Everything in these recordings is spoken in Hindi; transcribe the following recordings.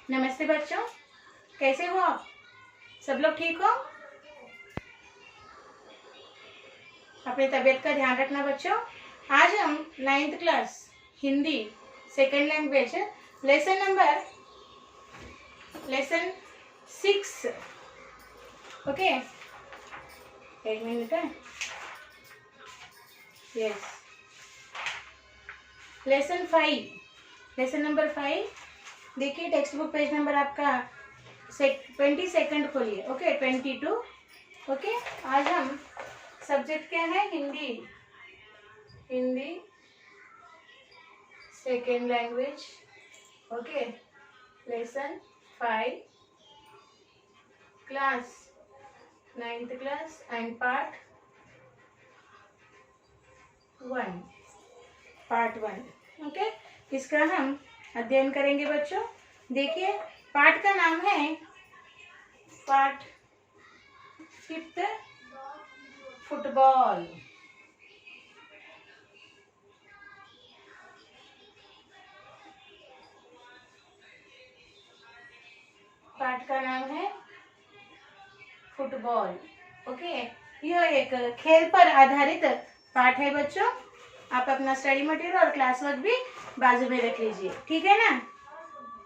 नमस्ते बच्चों, कैसे हो आप? सब लोग ठीक हो? अपनी तबीयत का ध्यान रखना बच्चों। आज हम 9th class Hindi second language lesson 6। Okay, एक मिनट है। Yes, lesson number 5। देखिए टेक्स्ट बुक पेज नंबर आपका 22 खोलिए। ओके, 22। ओके, आज हम सब्जेक्ट क्या है? Hindi second language. Okay, lesson 5, class 9th class and part 1। Okay, इसका हम अध्ययन करेंगे बच्चों। देखिए पाठ का नाम है पाठ 5 फुटबॉल। पाठ का नाम है फुटबॉल। ओके, यह एक खेल पर आधारित पाठ है बच्चों। आप अपना स्टडी मटेरियल और क्लास वर्क भी बाजू में रख लीजिए, ठीक है ना?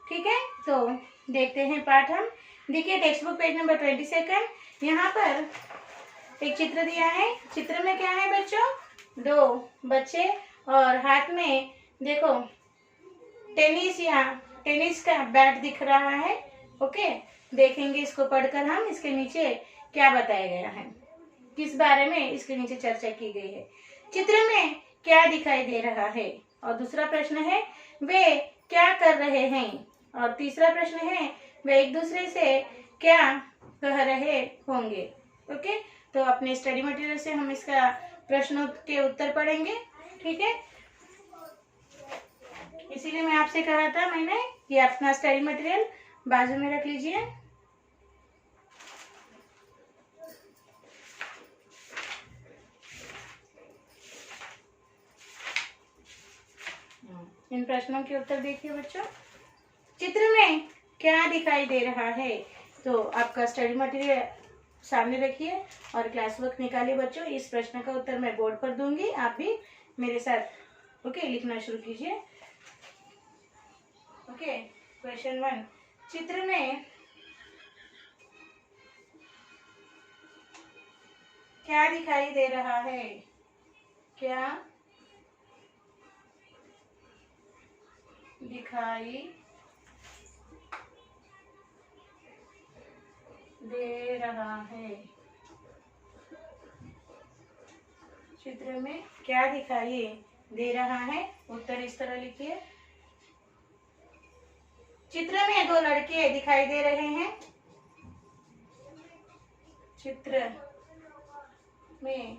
ठीक है, तो देखते हैं पाठ हम। देखिए टेक्स्ट बुक पेज नंबर 22। यहाँ पर एक चित्र दिया है। चित्र में क्या है बच्चों? 2 बच्चे और हाथ में देखो टेनिस का बैट दिख रहा है। ओके, देखेंगे इसको पढ़कर हम। इसके नीचे क्या बताया गया है, किस बारे में इसके नीचे चर्चा की गई है, चित्र में क्या दिखाई दे रहा है। और दूसरा प्रश्न है वे क्या कर रहे हैं। और तीसरा प्रश्न है वे एक दूसरे से क्या कह रहे होंगे। ओके, तो अपने स्टडी मटेरियल से हम इसका प्रश्नों के उत्तर पढ़ेंगे, ठीक है? इसीलिए मैं आपसे कहा था मैंने कि अपना स्टडी मटेरियल बाजू में रख लीजिए। इन प्रश्नों के उत्तर देखिए बच्चों। चित्र में क्या दिखाई दे रहा है? तो आपका स्टडी मटेरियल सामने रखिए और क्लास वर्क निकालिए बच्चों। इस प्रश्न का उत्तर मैं बोर्ड पर दूंगी, आप भी मेरे साथ ओके लिखना शुरू कीजिए। Okay, question 1। चित्र में क्या दिखाई दे रहा है? क्या दिखाई दे रहा है? चित्र में क्या दिखाई दे रहा है? उत्तर इस तरह लिखिए। चित्र में 2 लड़के दिखाई दे रहे हैं। चित्र में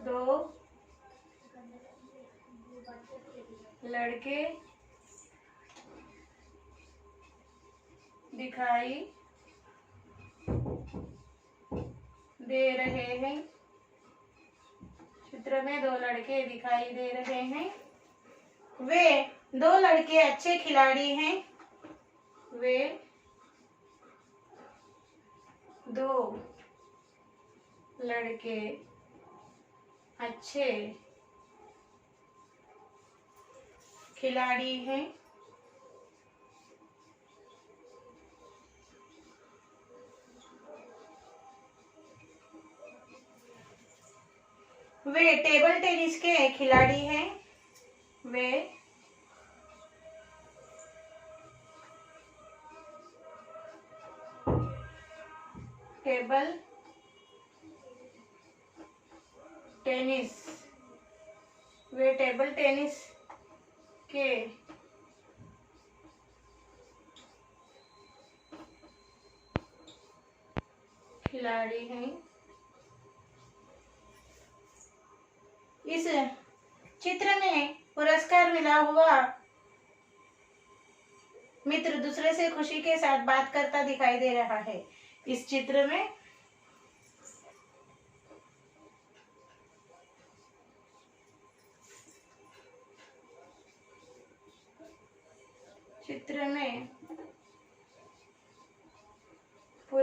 2 लड़के दिखाई दे रहे हैं। चित्र में 2 लड़के दिखाई दे रहे हैं। वे 2 लड़के अच्छे खिलाड़ी हैं। वे 2 लड़के अच्छे खिलाड़ी हैं। वे टेबल टेनिस के खिलाड़ी हैं। वे टेबल टेनिस के खिलाड़ी हैं। इस चित्र में पुरस्कार मिला हुआ मित्र दूसरे से खुशी के साथ बात करता दिखाई दे रहा है। इस चित्र में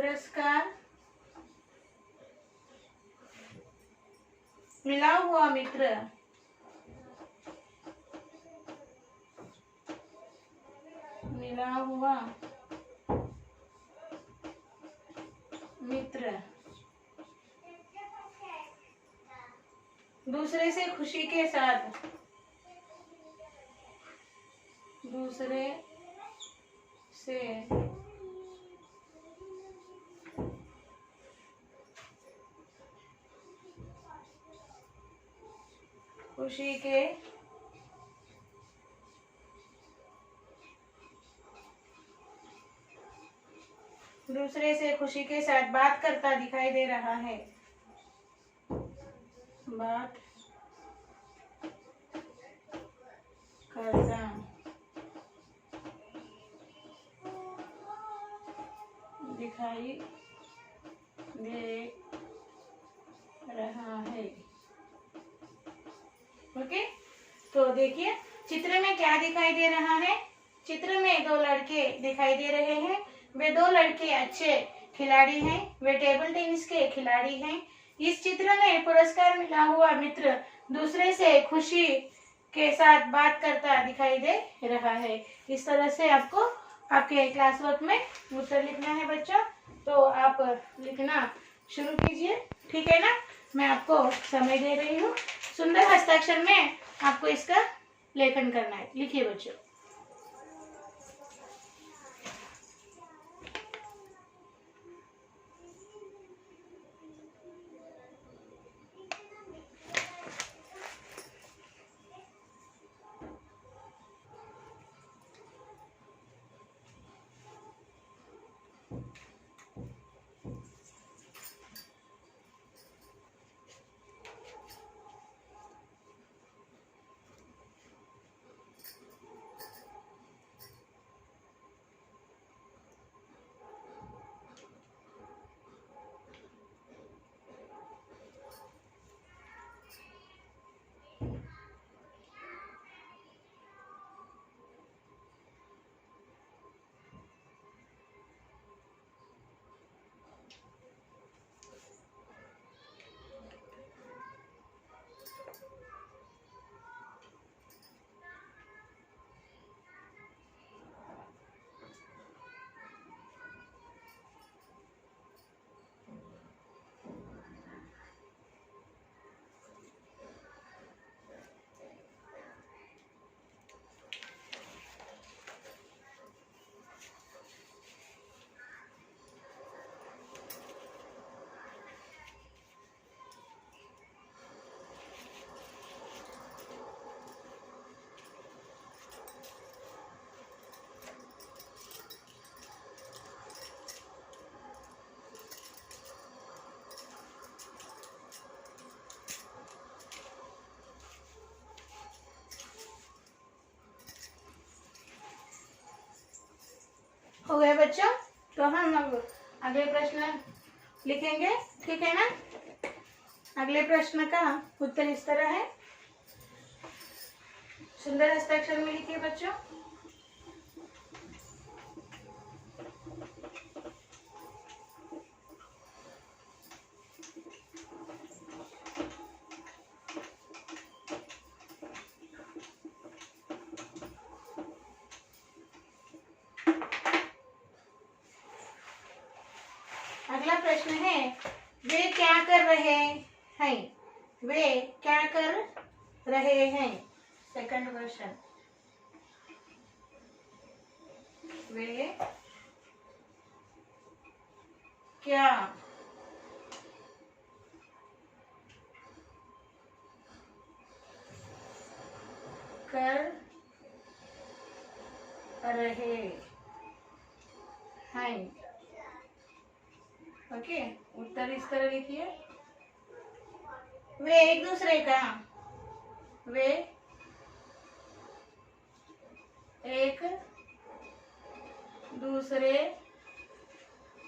पुरस्कार मिला हुआ मित्र मिला हुआ मित्र दूसरे से खुशी के साथ दूसरे से खुशी के दूसरे से खुशी के साथ बात करता दिखाई दे रहा है। बात करता दिखाई दे रहा है। ओके, तो देखिए चित्र में क्या दिखाई दे रहा है। चित्र में दो लड़के दिखाई दे रहे हैं। वे दो लड़के अच्छे खिलाड़ी हैं, वे टेबल टेनिस के खिलाड़ी हैं। इस चित्र में पुरस्कार मिला हुआ मित्र दूसरे से खुशी के साथ बात करता दिखाई दे रहा है। इस तरह से आपको आपके क्लास वर्क में उत्तर लिखना है बच्चों। तो आप लिखना शुरू कीजिए, ठीक है ना। मैं आपको समय दे रही हूँ। सुंदर हस्ताक्षर में आपको इसका लेखन करना है। लिखिए बच्चों। हो गए बच्चों। तो हम अब अगले प्रश्न लिखेंगे, ठीक है ना। अगले प्रश्न का उत्तर इस तरह है। सुंदर हस्ताक्षर में लिखिए बच्चों। अगला प्रश्न है, वे क्या कर रहे हैं। वे क्या कर रहे हैं। सेकंड क्वेश्चन, वे क्या कर रहे हैं। ओके, उत्तर इस तरह लिखिए। वे एक दूसरे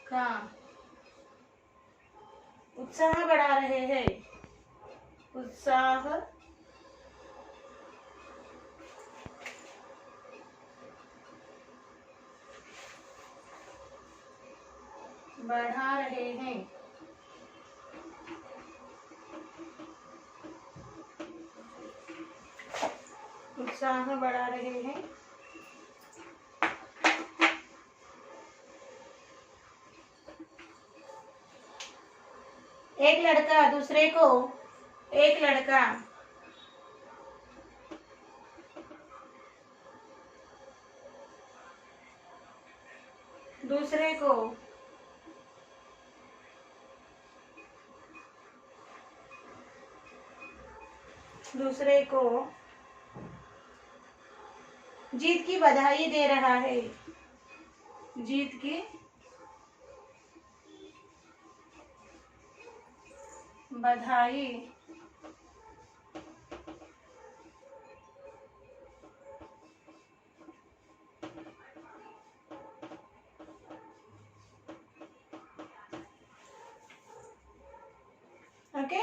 का उत्साह बढ़ा रहे हैं। उत्साह बढ़ा रहे हैं। उत्साह बढ़ा रहे हैं। एक लड़का दूसरे को दूसरे को जीत की बधाई दे रहा है। जीत की बधाई ओके,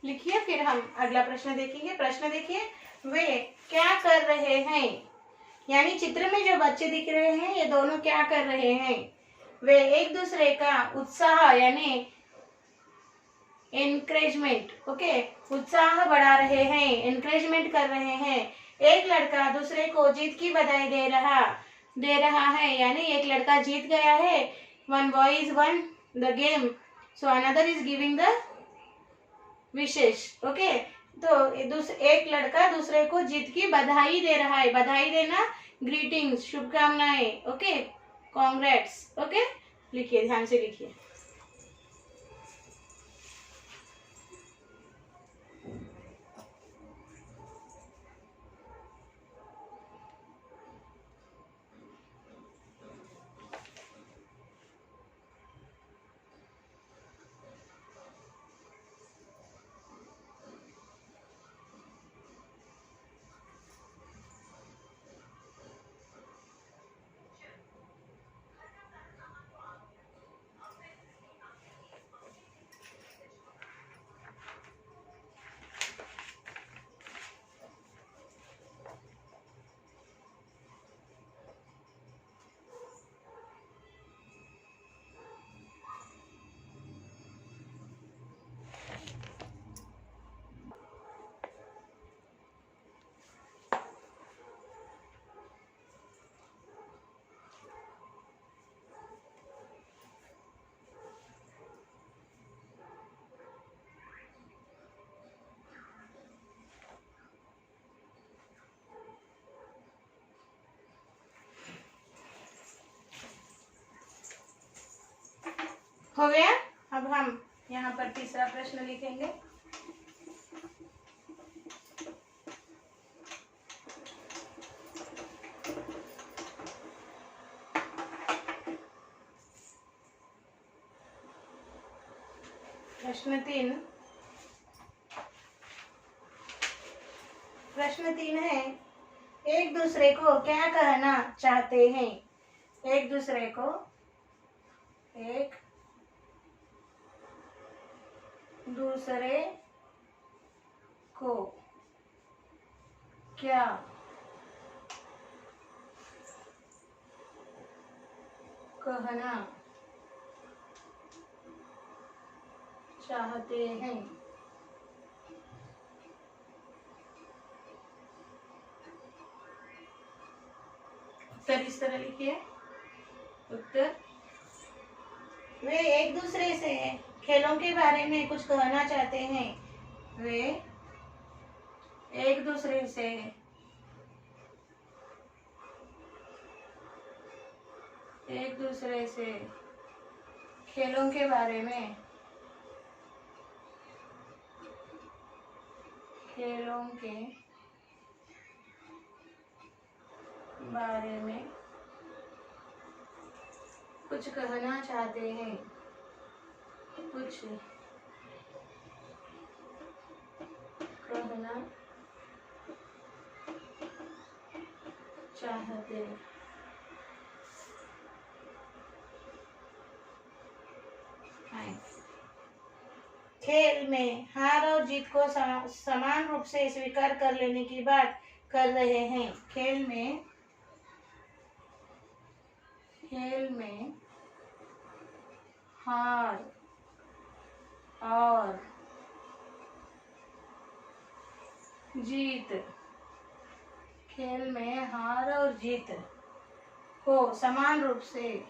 लिखिए। फिर हम अगला प्रश्न देखेंगे। प्रश्न देखिए, वे क्या कर रहे हैं। यानी चित्र में जो बच्चे दिख रहे हैं ये दोनों क्या कर रहे हैं। वे एक दूसरे का उत्साह यानी एनकरेजमेंट, ओके, उत्साह बढ़ा रहे हैं, एनकरेजमेंट कर रहे हैं। एक लड़का दूसरे को जीत की बधाई दे रहा है, यानी एक लड़का जीत गया है। One boy is won the game, so another is giving the विशेष, ओके। तो एक लड़का दूसरे को जीत की बधाई दे रहा है। बधाई देना, ग्रीटिंग्स, शुभकामनाएं, ओके, कॉन्ग्रेट्स, ओके। लिखिए, ध्यान से लिखिए। हो गया। अब हम यहाँ पर तीसरा प्रश्न लिखेंगे। प्रश्न तीन है, एक दूसरे को क्या कहना चाहते हैं। एक दूसरे को क्या कहना चाहते हैं। उत्तर इस तरह लिखिए। उत्तर, वे एक दूसरे से खेलों के बारे में कुछ कहना चाहते हैं। वे एक दूसरे से खेलों के बारे में कुछ कहना चाहते हैं। कुछ कहना चाहते हैं। खेल में हार और जीत को समान रूप से स्वीकार कर लेने की बात कर रहे हैं। खेल में हार और जीत, खेल में हार और जीत को समान रूप से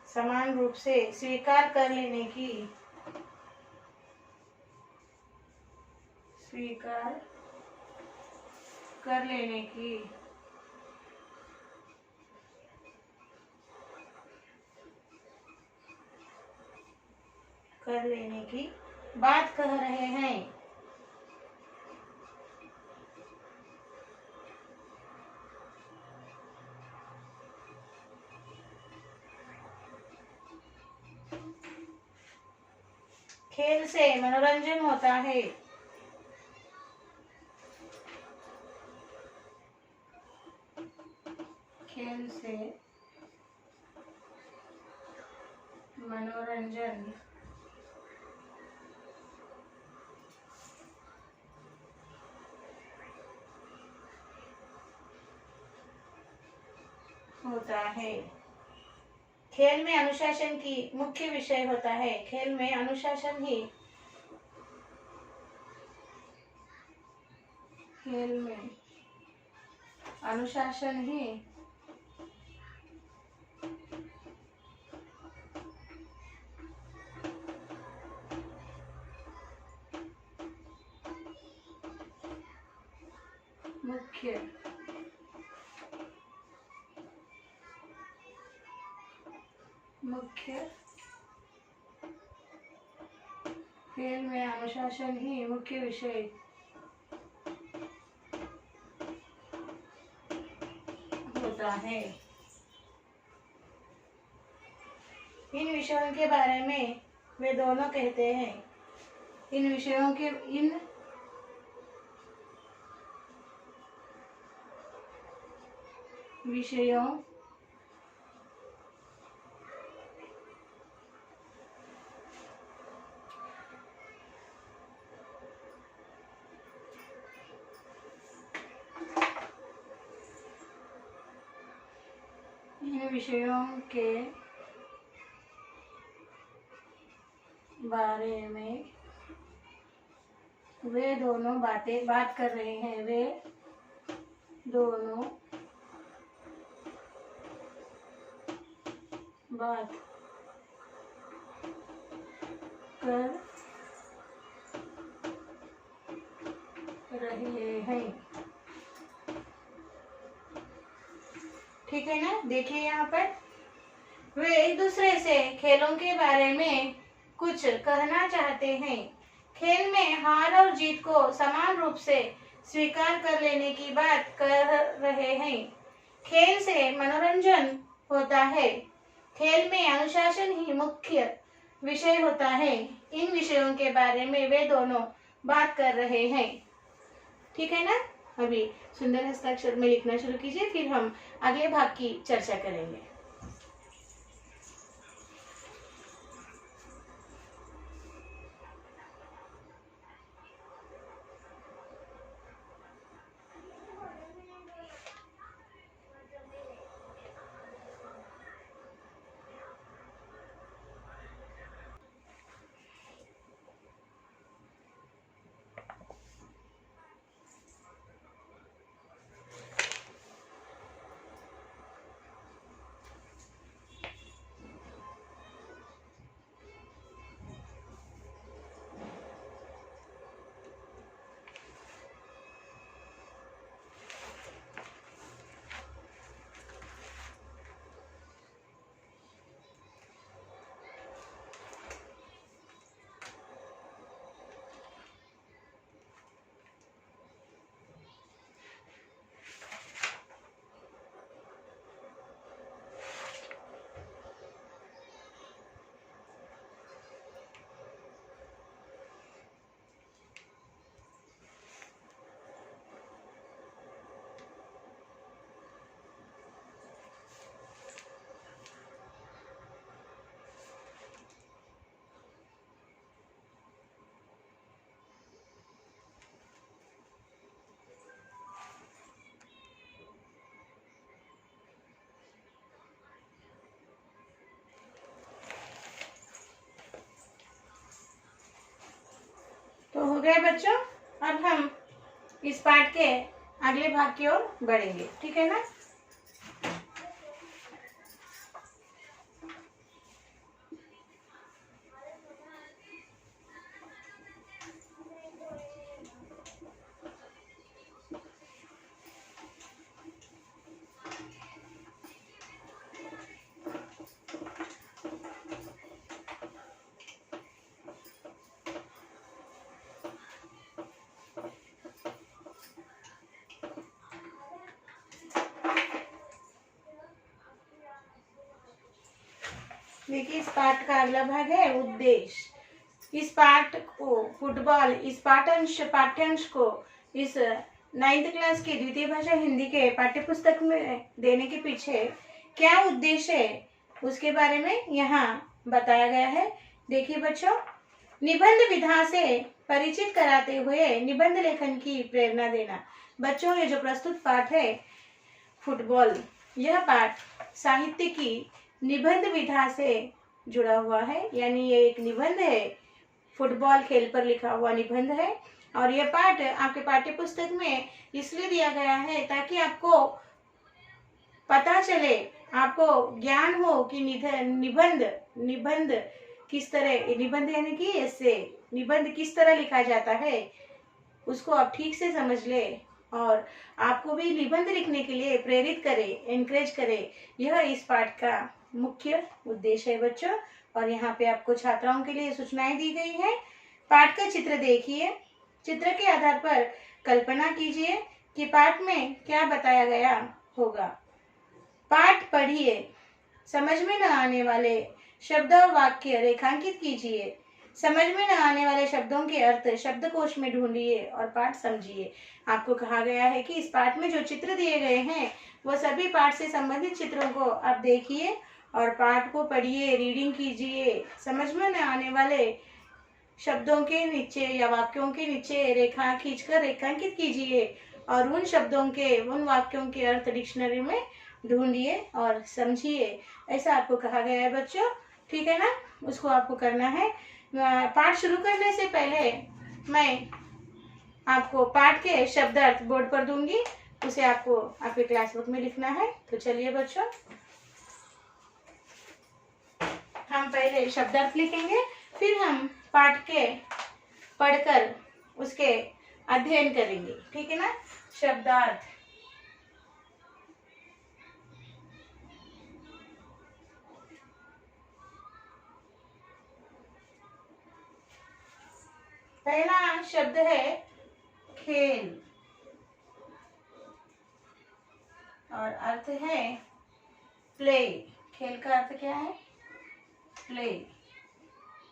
समान रूप से स्वीकार कर लेने की बात कह रहे हैं। खेल से मनोरंजन होता है। खेल से मनोरंजन होता है। खेल में अनुशासन की मुख्य विषय होता है। खेल में अनुशासन ही मुख्य विषय होता है। इन विषयों के बारे में वे दोनों कहते हैं। इन विषयों के बारे में वे दोनों बात कर रहे हैं। वे दोनों बात कर रहे हैं। ठीक है ना। देखिए यहाँ पर वे एक दूसरे से खेलों के बारे में कुछ कहना चाहते हैं। खेल में हार और जीत को समान रूप से स्वीकार कर लेने की बात कर रहे हैं। खेल से मनोरंजन होता है। खेल में अनुशासन ही मुख्य विषय होता है। इन विषयों के बारे में वे दोनों बात कर रहे हैं। ठीक है ना। अभी सुंदर हस्ताक्षर में लिखना शुरू कीजिए, फिर हम अगले भाग की चर्चा करेंगे। गया बच्चों। अब हम इस पाठ के अगले भाग की ओर बढ़ेंगे, ठीक है ना। देखिए, इस पाठ का अगला भाग है उद्देश्य। इस पाठ को फुटबॉल, इस पाठ्यांश को इस 9th क्लास की द्वितीय भाषा हिंदी के पाठ्य पुस्तक में देने के पीछे क्या उद्देश्य है उसके बारे में यहाँ बताया गया है। देखिए बच्चों, निबंध विधा से परिचित कराते हुए निबंध लेखन की प्रेरणा देना। बच्चों, ये जो प्रस्तुत पाठ है फुटबॉल, यह पाठ साहित्य की निबंध विधा से जुड़ा हुआ है, यानी ये एक निबंध है, फुटबॉल खेल पर लिखा हुआ निबंध है। और यह पाठ आपके पाठ्य पुस्तक में इसलिए दिया गया है ताकि आपको पता चले, आपको ज्ञान हो कि निबंध किस तरह, निबंध यानी कि ऐसे निबंध किस तरह लिखा जाता है, उसको आप ठीक से समझ ले और आपको भी निबंध लिखने के लिए प्रेरित करे, एनकरेज करे। यह इस पाठ का मुख्य उद्देश्य है बच्चों। और यहाँ पे आपको छात्राओं के लिए सूचनाएं दी गई है। पाठ का चित्र देखिए, चित्र के आधार पर कल्पना कीजिए कि पाठ में क्या बताया गया होगा। पाठ पढ़िए, समझ में न आने वाले शब्द और वाक्य रेखांकित कीजिए, समझ में न आने वाले शब्दों के अर्थ शब्दकोश में ढूंढिए और पाठ समझिए। आपको कहा गया है कि इस पाठ में जो चित्र दिए गए हैं वो सभी पाठ से संबंधित चित्रों को आप देखिए और पाठ को पढ़िए, रीडिंग कीजिए। समझ में न आने वाले शब्दों के नीचे या वाक्यों के नीचे रेखा खींचकर रेखांकित कीजिए और उन शब्दों के, उन वाक्यों के अर्थ डिक्शनरी में ढूंढिए और समझिए। ऐसा आपको कहा गया है बच्चों, ठीक है ना। उसको आपको करना है। पाठ शुरू करने से पहले मैं आपको पाठ के शब्दार्थ बोर्ड पर दूंगी, उसे आपको आपके क्लास बुक में लिखना है। तो चलिए बच्चों, हम पहले शब्दार्थ लिखेंगे, फिर हम पाठ के पढ़कर उसके अध्ययन करेंगे, ठीक है ना। शब्दार्थ, पहला शब्द है खेल और अर्थ है प्ले। खेल का अर्थ क्या है? प्ले।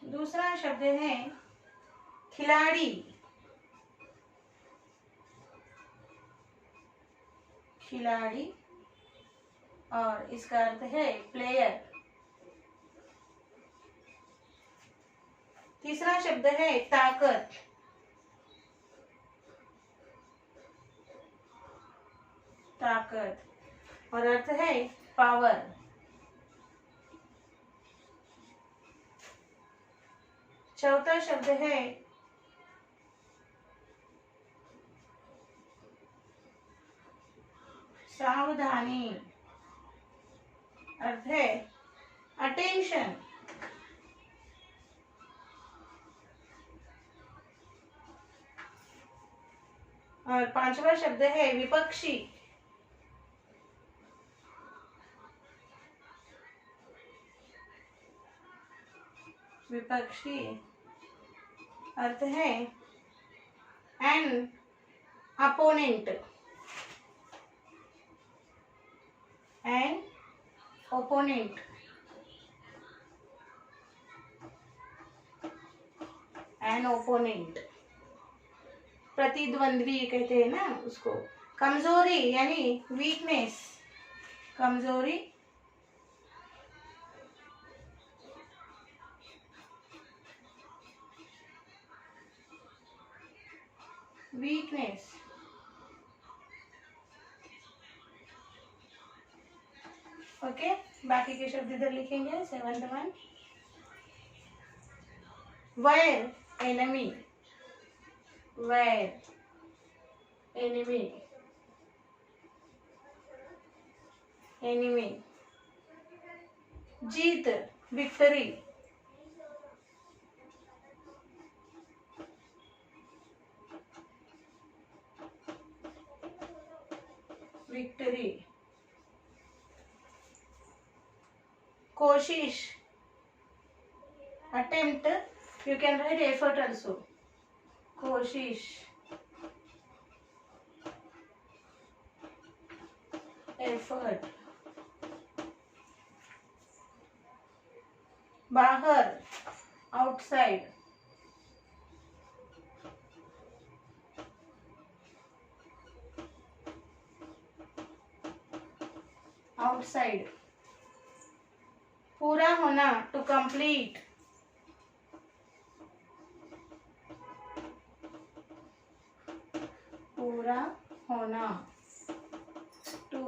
दूसरा शब्द है खिलाड़ी, खिलाड़ी और इसका अर्थ है प्लेयर। तीसरा शब्द है ताकत, ताकत और अर्थ है पावर। चौथा शब्द है सावधानी, अर्थ है अटेंशन। और पांचवा शब्द है विपक्षी, विपक्षी अर्थ है an opponent, an opponent, an opponent, प्रतिद्वंद्वी कहते हैं ना उसको। कमजोरी यानी वीकनेस, कमजोरी, वीकनेस। ओके, बाकी के शब्द इधर लिखेंगे। 7th वन, वैर एनमी, where, enemy, enemy, जीत, victory, victory, कोशिश, attempt, you can write effort also, कोशिश, effort, बाहर, outside, outside, पूरा होना, to complete, पूरा होना, to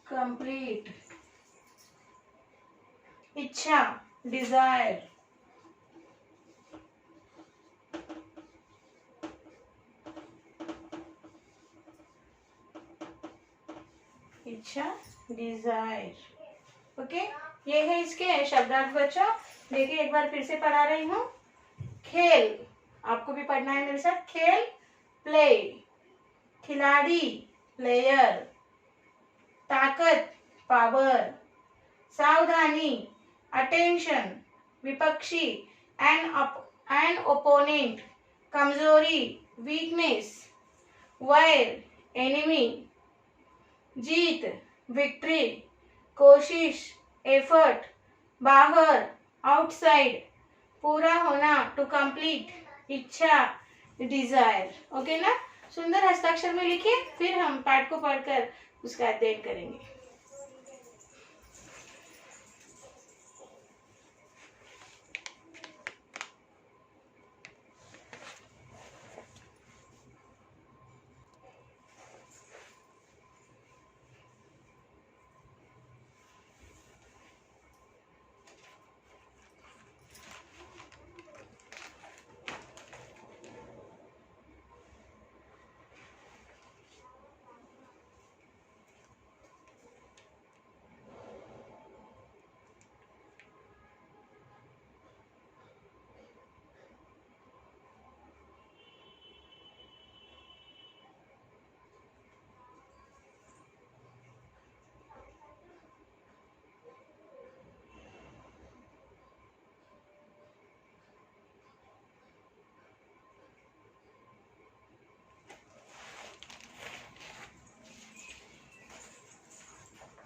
complete, इच्छा, desire, इच्छा, डिजायर। ओके, ये है इसके शब्दार्थ बच्चों। देखिए एक बार फिर से पढ़ा रही हूँ। खेल, आपको भी पढ़ना है मेरे साथ। खेल, प्ले, खिलाड़ी, प्लेयर, ताकत, पावर, सावधानी, अटेंशन, विपक्षी, एन ओपोनेंट, कमजोरी, वीकनेस, वायर, एनिमी, जीत, विक्ट्री, कोशिश, एफर्ट, बाहर, आउटसाइड, पूरा होना, टू कंप्लीट, इच्छा, डिजायर। ओके ना, सुंदर हस्ताक्षर में लिखिए, फिर हम पाठ को पढ़कर उसका अध्ययन करेंगे।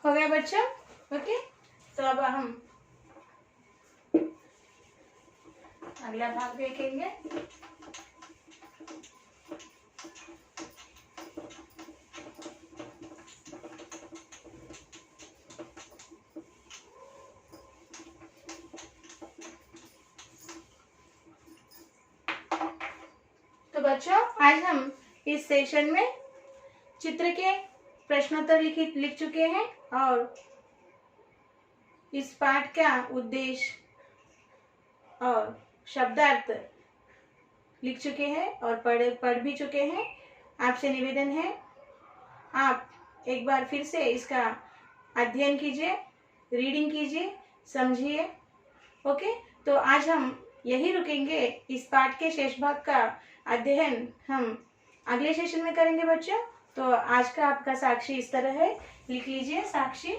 हो गया बच्चों? ओके, तो अब हम अगला भाग देखेंगे। तो बच्चों, आज हम इस सेशन में चित्र के प्रश्नोत्तर लिख चुके हैं और इस पाठ का उद्देश्य और शब्दार्थ लिख चुके हैं और पढ़ भी चुके हैं। आपसे निवेदन है, आप एक बार फिर से इसका अध्ययन कीजिए, रीडिंग कीजिए, समझिए। ओके, तो आज हम यही रुकेंगे। इस पाठ के शेष भाग का अध्ययन हम अगले सेशन में करेंगे बच्चों। तो आज का आपका साक्षी इस तरह है, लिख लीजिए। साक्षी,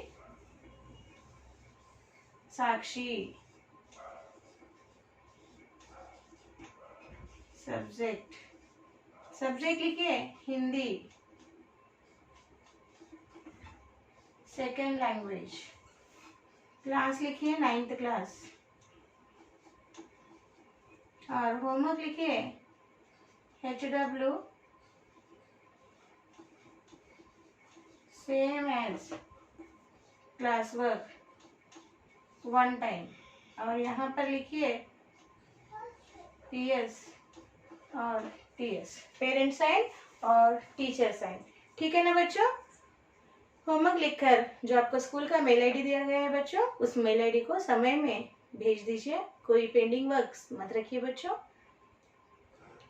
साक्षी, सब्जेक्ट, सब्जेक्ट लिखिए हिंदी, सेकेंड लैंग्वेज, क्लास लिखिए 9th क्लास, और होमवर्क लिखिए HW same as class work 1 time, और यहाँ पर लिखिए PS और TS, पेरेंट साइन और टीचर साइन। ठीक है ना बच्चों? होमवर्क लिखकर जो आपको स्कूल का मेल ID दिया गया है बच्चों, उस मेल ID को समय में भेज दीजिए, कोई पेंडिंग वर्क्स मत रखिए बच्चों।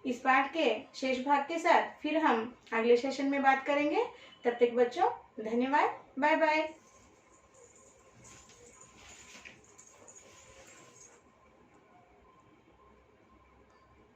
इस पाठ के शेष भाग के साथ फिर हम अगले सेशन में बात करेंगे। तब तक बच्चों धन्यवाद, बाय बाय।